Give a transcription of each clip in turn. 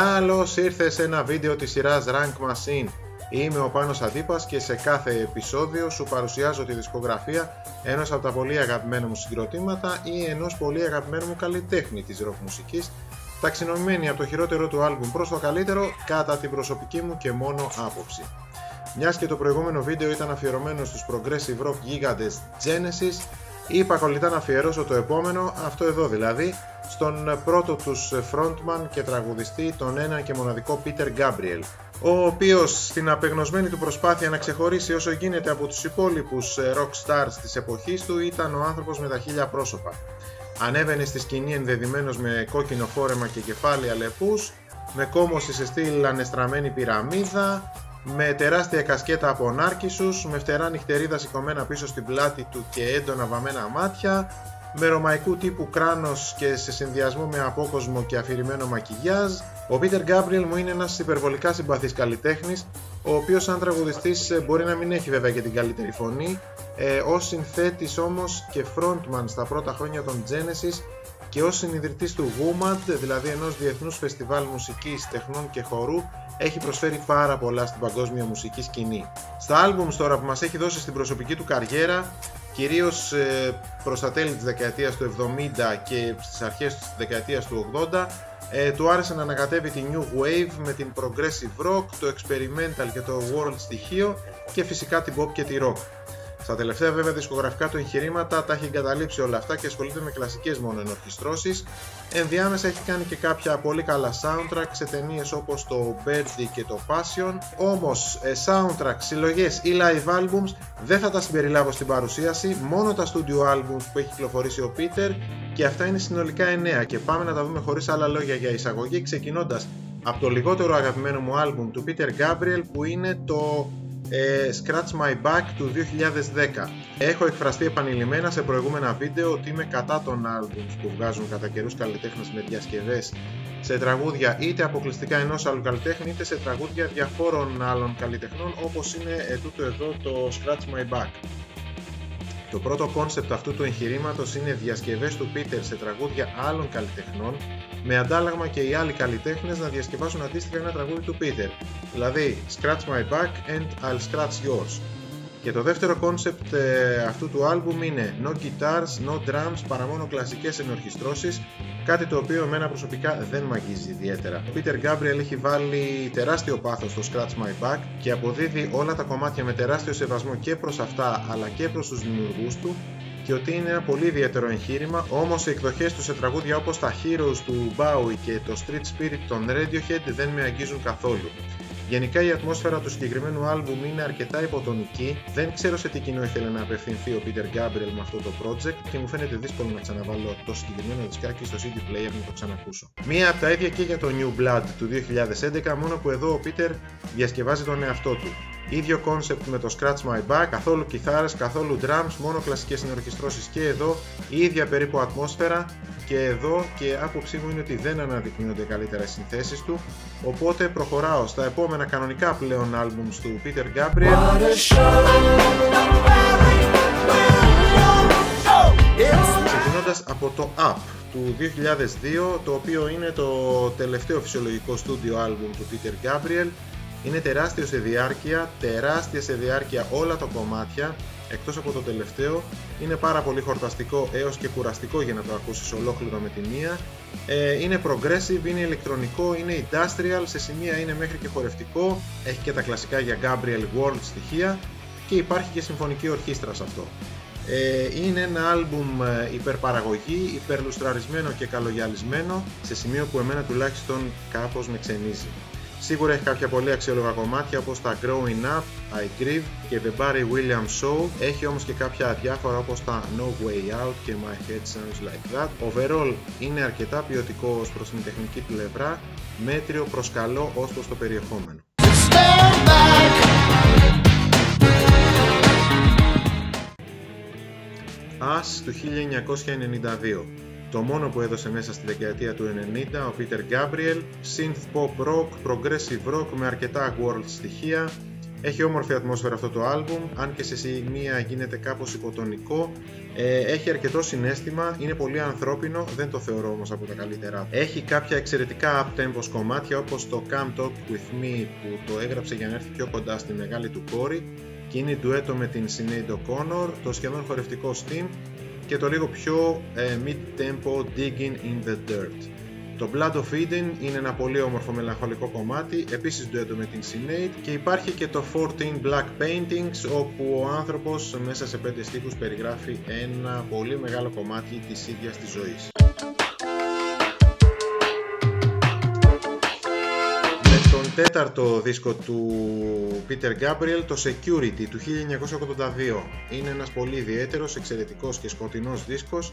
Καλώς ήρθες σε ένα βίντεο της σειράς Rank Machine. Είμαι ο Πάνος Αντίπας και σε κάθε επεισόδιο σου παρουσιάζω τη δισκογραφία ενός από τα πολύ αγαπημένα μου συγκροτήματα ή ενός πολύ αγαπημένου μου καλλιτέχνη της rock μουσικής, ταξινομημένη από το χειρότερο του άλμπουμ προς το καλύτερο κατά την προσωπική μου και μόνο άποψη. Μιας και το προηγούμενο βίντεο ήταν αφιερωμένο στους progressive rock γίγαντες Genesis, είπα κολλητά να αφιερώσω το επόμενο, αυτό εδώ δηλαδή, στον πρώτο τους frontman και τραγουδιστή, τον ένα και μοναδικό Peter Gabriel, ο οποίος στην απεγνωσμένη του προσπάθεια να ξεχωρίσει όσο γίνεται από τους υπόλοιπους rock stars της εποχής του ήταν ο άνθρωπος με τα χίλια πρόσωπα. Ανέβαινε στη σκηνή ενδεδειμένος με κόκκινο φόρεμα και κεφάλι αλεπούς, με κόμωση σε στυλ ανεστραμμένη πυραμίδα, με τεράστια κασκέτα από νάρκισσους, με φτερά νυχτερίδα σηκωμένα πίσω στην πλάτη του και έντονα βαμμένα μάτια, με ρωμαϊκού τύπου κράνος και σε συνδυασμό με απόκοσμο και αφηρημένο μακιγιάζ. Ο Peter Gabriel μου είναι ένας υπερβολικά συμπαθής καλλιτέχνης, ο οποίος σαν τραγουδιστής μπορεί να μην έχει βέβαια και την καλύτερη φωνή, ως συνθέτης όμως και frontman στα πρώτα χρόνια των Genesis και ως συνιδρυτής του WOMAD, δηλαδή ενός διεθνούς φεστιβάλ μουσικής, τεχνών και χορού, έχει προσφέρει πάρα πολλά στην παγκόσμια μουσική σκηνή. Στα albums τώρα που μας έχει δώσει στην προσωπική του καριέρα, κυρίως προς τα τέλη της δεκαετίας του 70 και στις αρχές της δεκαετίας του 80, του άρεσε να ανακατεύει τη New Wave με την Progressive Rock, το Experimental και το World στοιχείο και φυσικά την Pop και τη Rock. Στα τελευταία βέβαια δισκογραφικά του εγχειρήματα τα έχει εγκαταλείψει όλα αυτά και ασχολείται με κλασικές μόνο ενορχιστρώσεις. Ενδιάμεσα έχει κάνει και κάποια πολύ καλά soundtrack σε ταινίες όπως το Birdie και το Passion. Όμως soundtrack, συλλογές ή live albums δεν θα τα συμπεριλάβω στην παρουσίαση, μόνο τα studio albums που έχει κυκλοφορήσει ο Peter, και αυτά είναι συνολικά 9 και πάμε να τα δούμε χωρίς άλλα λόγια για εισαγωγή, ξεκινώντας από το λιγότερο αγαπημένο μου album του Peter Gabriel, που είναι το Scratch My Back του 2010. Έχω εκφραστεί επανειλημμένα σε προηγούμενα βίντεο ότι είμαι κατά των albums που βγάζουν κατά καιρούς καλλιτέχνες με διασκευές σε τραγούδια είτε αποκλειστικά ενός άλλου καλλιτέχνη είτε σε τραγούδια διαφόρων άλλων καλλιτεχνών, όπως είναι τούτο εδώ το Scratch My Back. Το πρώτο κόνσεπτ αυτού του εγχειρήματος είναι διασκευές του Peter σε τραγούδια άλλων καλλιτεχνών, με αντάλλαγμα και οι άλλοι καλλιτέχνες να διασκευάσουν αντίστοιχα ένα τραγούδι του Peter, δηλαδή Scratch My Back and I'll Scratch Yours. Και το δεύτερο κόνσεπτ αυτού του άλμπουμ είναι No Guitars, No Drums, παρά μόνο κλασικές ενορχιστρώσεις, κάτι το οποίο εμένα προσωπικά δεν μ' αγγίζει ιδιαίτερα. Ο Peter Gabriel έχει βάλει τεράστιο πάθος στο Scratch My Back και αποδίδει όλα τα κομμάτια με τεράστιο σεβασμό και προς αυτά αλλά και προς τους δημιουργούς του, και ότι είναι ένα πολύ ιδιαίτερο εγχείρημα, όμως οι εκδοχές του σε τραγούδια όπως τα Heroes του Bowie και το Street Spirit των Radiohead δεν με αγγίζουν καθόλου. Γενικά η ατμόσφαιρα του συγκεκριμένου άλμπουμ είναι αρκετά υποτονική, δεν ξέρω σε τι κοινό ήθελε να απευθυνθεί ο Peter Gabriel με αυτό το project και μου φαίνεται δύσκολο να ξαναβάλω το συγκεκριμένο δισκάκι στο CD player να το ξανακούσω. Μία από τα ίδια και για το New Blood του 2011, μόνο που εδώ ο Peter διασκευάζει τον εαυτό του. Ίδιο κόνσεπτ με το Scratch My Back, καθόλου κιθάρες, καθόλου drums, μόνο κλασικές συνορχιστρώσεις και εδώ, η ίδια περίπου ατμόσφαιρα και εδώ, και άποψή μου είναι ότι δεν αναδεικνύονται καλύτερα οι συνθέσεις του, οπότε προχωράω στα επόμενα κανονικά πλέον albums του Peter Gabriel. Ξεκινώντας από το Up του 2002, το οποίο είναι το τελευταίο φυσιολογικό studio album του Peter Gabriel. Είναι τεράστια σε διάρκεια όλα τα κομμάτια, εκτός από το τελευταίο. Είναι πάρα πολύ χορταστικό έως και κουραστικό για να το ακούσεις ολόκληρο με τη μία. Είναι progressive, είναι ηλεκτρονικό, είναι industrial, σε σημεία είναι μέχρι και χορευτικό. Έχει και τα κλασικά για Gabriel World στοιχεία και υπάρχει και συμφωνική ορχήστρα σε αυτό. Είναι ένα άλμπουμ υπερπαραγωγή, υπερλουστραρισμένο και καλογιαλισμένο, σε σημείο που εμένα τουλάχιστον κάπως με ξενίζει. Σίγουρα έχει κάποια πολύ αξιόλογα κομμάτια όπως τα Growing Up, I Grieve και The Barry Williams Show. Έχει όμως και κάποια αδιάφορα όπως τα No Way Out και My Head Sounds Like That. Overall είναι αρκετά ποιοτικό ως προς την τεχνική πλευρά, μέτριο προς καλό ως προς το περιεχόμενο. As του 1992. Το μόνο που έδωσε μέσα στη δεκαετία του 90 ο Peter Gabriel, synth pop rock, progressive rock με αρκετά world στοιχεία, Έχει όμορφη ατμόσφαιρα αυτό το άλμπουμ, αν και σε σημεία γίνεται κάπως υποτονικό. Έχει αρκετό συναίσθημα, είναι πολύ ανθρώπινο, δεν το θεωρώ όμως από τα καλύτερά. Έχει κάποια εξαιρετικά up-tempos κομμάτια, όπως το Come Talk With Me που το έγραψε για να έρθει πιο κοντά στη μεγάλη του κόρη, και είναι ντουέτο με την Sinead O'Connor, το σχεδόν χορευτικό Steam και το λίγο πιο mid-tempo Digging in the Dirt. Το Blood of Eden είναι ένα πολύ όμορφο μελαγχολικό κομμάτι, επίσης ντουέτο με την Sinead, και υπάρχει και το 14 Black Paintings, όπου ο άνθρωπος μέσα σε 5 στίχους περιγράφει ένα πολύ μεγάλο κομμάτι της ίδιας της ζωής. Με τον τέταρτο δίσκο του Peter Gabriel, το Security του 1982, είναι ένας πολύ ιδιαίτερος, εξαιρετικός και σκοτεινός δίσκος.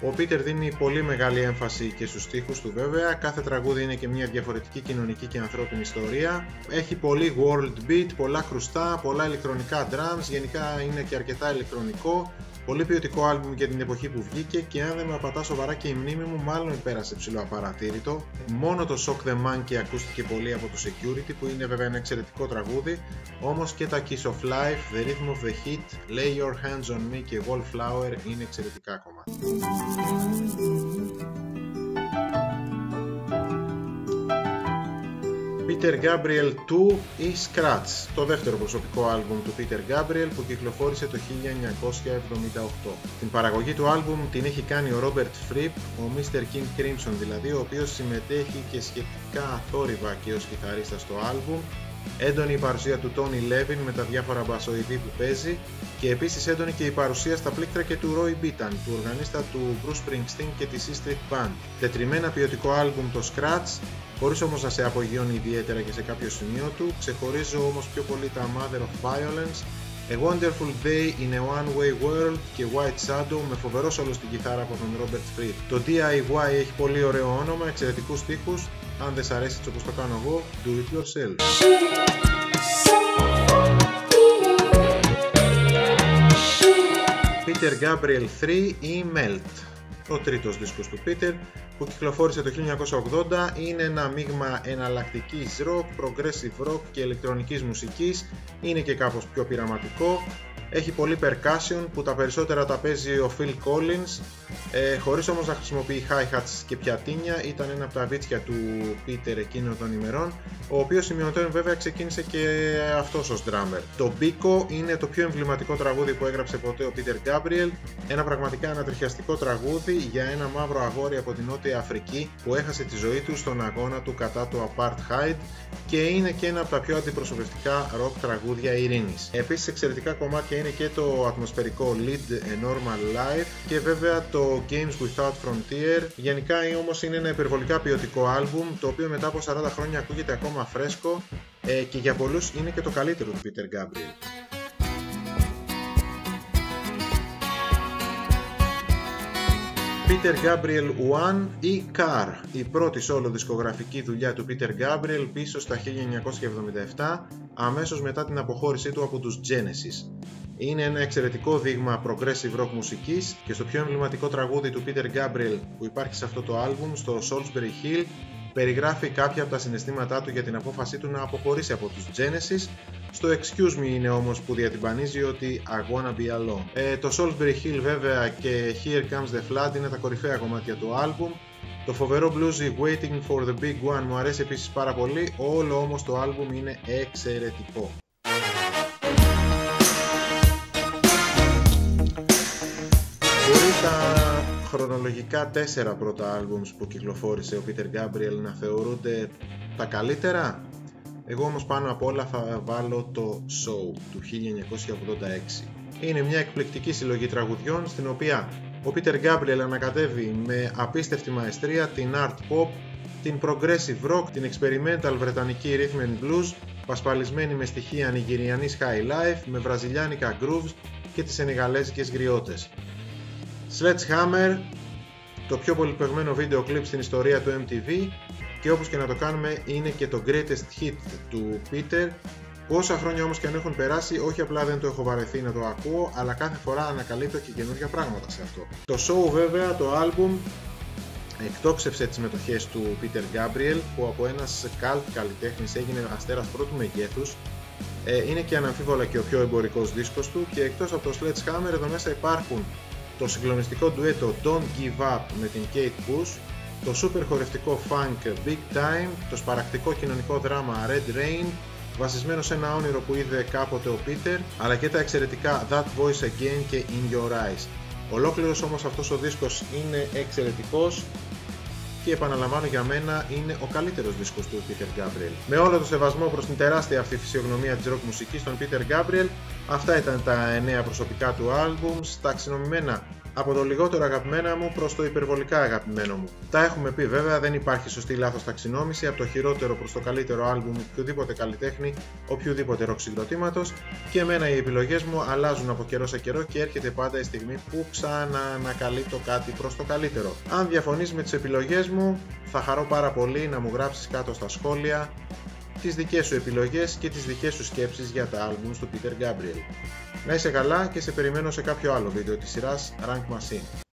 Ο Peter δίνει πολύ μεγάλη έμφαση και στους στίχους του βέβαια, κάθε τραγούδι είναι και μια διαφορετική κοινωνική και ανθρώπινη ιστορία. Έχει πολύ world beat, πολλά κρουστά, πολλά ηλεκτρονικά drums, γενικά είναι και αρκετά ηλεκτρονικό. Πολύ ποιοτικό άλμπουμ για την εποχή που βγήκε, και αν δεν με απατά σοβαρά και η μνήμη μου, μάλλον πέρασε ψηλό απαρατήρητο. Μόνο το Shock the Monkey ακούστηκε πολύ από το Security, που είναι βέβαια ένα εξαιρετικό τραγούδι, όμως και τα Kiss of Life, The Rhythm of the Heat, Lay Your Hands on Me και Wallflower είναι εξαιρετικά κομμάτια. Peter Gabriel 2 ή Scratch, το δεύτερο προσωπικό άλμπουμ του Peter Gabriel που κυκλοφόρησε το 1978. Την παραγωγή του άλμπουμ την έχει κάνει ο Robert Fripp, ο Mr. King Crimson δηλαδή, ο οποίος συμμετέχει και σχετικά αθόρυβα και ως κιθαρίστας στο άλμπουμ. Έντονη η παρουσία του Tony Levin με τα διάφορα μπασοειδή που παίζει, και επίσης έντονη και η παρουσία στα πλήκτρα και του Roy Bittan, του οργανίστα του Bruce Springsteen και της E Street Band. Τετριμμένα ποιοτικό άλμπουμ το Scratch, χωρίς όμως να σε απογειώνει ιδιαίτερα και σε κάποιο σημείο του. Ξεχωρίζω όμως πιο πολύ τα Mother of Violence, A Wonderful Day in a One Way World και White Shadow, με φοβερό σόλο στην κιθάρα από τον Robert Fripp. Το DIY έχει πολύ ωραίο όνομα, εξαιρετικούς στίχους. Αν δεν σ' αρέσει έτσι όπως το κάνω εγώ, do it yourself. Peter Gabriel 3 ή Melt, ο τρίτος δίσκος του Peter, που κυκλοφόρησε το 1980, είναι ένα μείγμα εναλλακτικής rock, progressive rock και ηλεκτρονικής μουσικής, είναι και κάπως πιο πειραματικό. Έχει πολύ percussion που τα περισσότερα τα παίζει ο Phil Collins, χωρίς όμως να χρησιμοποιεί hi-hats και πιατίνια. Ήταν ένα από τα βίτσια του Peter εκείνων των ημερών, ο οποίος σημειωτέων βέβαια ξεκίνησε και αυτός ως drummer. Το Biko είναι το πιο εμβληματικό τραγούδι που έγραψε ποτέ ο Peter Gabriel, ένα πραγματικά ανατριχιαστικό τραγούδι για ένα μαύρο αγόρι από την Νότια Αφρική που έχασε τη ζωή του στον αγώνα του κατά του Apartheid, και είναι και ένα από τα πιο αντιπροσωπευτικά rock τραγούδια ειρήνης. Επίσης εξαιρετικά κομμάτια είναι και το ατμοσφαιρικό Lead a Normal Life και βέβαια το Games Without Frontier. Γενικά όμως είναι ένα υπερβολικά ποιοτικό άλμπουμ, το οποίο μετά από 40 χρόνια ακούγεται ακόμα φρέσκο, και για πολλούς είναι και το καλύτερο του Peter Gabriel. Peter Gabriel 1 ή Car, η πρώτη solo δισκογραφική δουλειά του Peter Gabriel πίσω στα 1977, αμέσως μετά την αποχώρησή του από τους Genesis. Είναι ένα εξαιρετικό δείγμα progressive rock μουσικής, και στο πιο εμβληματικό τραγούδι του Peter Gabriel που υπάρχει σε αυτό το άλμπουμ, στο Salisbury Hill, περιγράφει κάποια από τα συναισθήματά του για την απόφασή του να αποχωρήσει από τους Genesis. Στο Excuse Me είναι όμως που διατυμπανίζει ότι I wanna be alone. Το Salisbury Hill βέβαια και Here Comes the Flood είναι τα κορυφαία κομμάτια του άλμπουμ. Το φοβερό bluesy Waiting for the Big One μου αρέσει επίσης πάρα πολύ, όλο όμως το άλμπουμ είναι εξαιρετικό. Μπορεί τα χρονολογικά 4 πρώτα άλμπουμς που κυκλοφόρησε ο Peter Gabriel να θεωρούνται τα καλύτερα. Εγώ όμως πάνω απ' όλα θα βάλω το Show του 1986. Είναι μια εκπληκτική συλλογή τραγουδιών στην οποία ο Peter Gabriel ανακατεύει με απίστευτη μαεστρία την art pop, την progressive rock, την experimental βρετανική rhythm and blues, πασπαλισμένη με στοιχεία νιγηριανής high life, με βραζιλιάνικα grooves και τις σενεγαλέζικες γριότες. Sledgehammer, το πιο πολυπαιγμένο βίντεο κλιπ στην ιστορία του MTV, και όπως και να το κάνουμε είναι και το greatest hit του Peter. Πόσα χρόνια όμως και αν έχουν περάσει, όχι απλά δεν το έχω βαρεθεί να το ακούω, αλλά κάθε φορά ανακαλύπτω και καινούργια πράγματα σε αυτό. Το Show βέβαια, το άλμπουμ, εκτόξευσε τις μετοχές του Peter Gabriel, που από ένας cult καλλιτέχνης έγινε αστέρας πρώτου μεγέθους, Είναι και αναμφίβολα και ο πιο εμπορικός δίσκος του, και εκτός από το Sledgehammer εδώ μέσα υπάρχουν το συγκλονιστικό ντουέτο Don't Give Up με την Kate Bush, το σούπερ χορευτικό funk Big Time, το σπαρακτικό κοινωνικό δράμα Red Rain, βασισμένο σε ένα όνειρο που είδε κάποτε ο Peter, αλλά και τα εξαιρετικά That Voice Again και In Your Eyes. Ολόκληρος όμως αυτός ο δίσκος είναι εξαιρετικός και επαναλαμβάνω, για μένα είναι ο καλύτερος δίσκος του Peter Gabriel. Με όλο το σεβασμό προς την τεράστια αυτή φυσιογνωμία της rock μουσικής των Peter Gabriel, αυτά ήταν τα 9 προσωπικά του albums, ταξινομημένα από το λιγότερο αγαπημένα μου προς το υπερβολικά αγαπημένο μου. Τα έχουμε πει βέβαια, δεν υπάρχει σωστή λάθος ταξινόμηση, από το χειρότερο προς το καλύτερο άλμπουμ οποιοδήποτε καλλιτέχνη, οποιοδήποτε rock συγκροτήματος, και εμένα οι επιλογές μου αλλάζουν από καιρό σε καιρό και έρχεται πάντα η στιγμή που ξαναανακαλύπτω κάτι προς το καλύτερο. Αν διαφωνείς με τις επιλογές μου, θα χαρώ πάρα πολύ να μου γράψεις κάτω στα σχόλια τις δικές σου επιλογές και τις δικές σου σκέψεις για τα albums του Peter Gabriel. Να είσαι καλά και σε περιμένω σε κάποιο άλλο βίντεο της σειράς Rank Machine.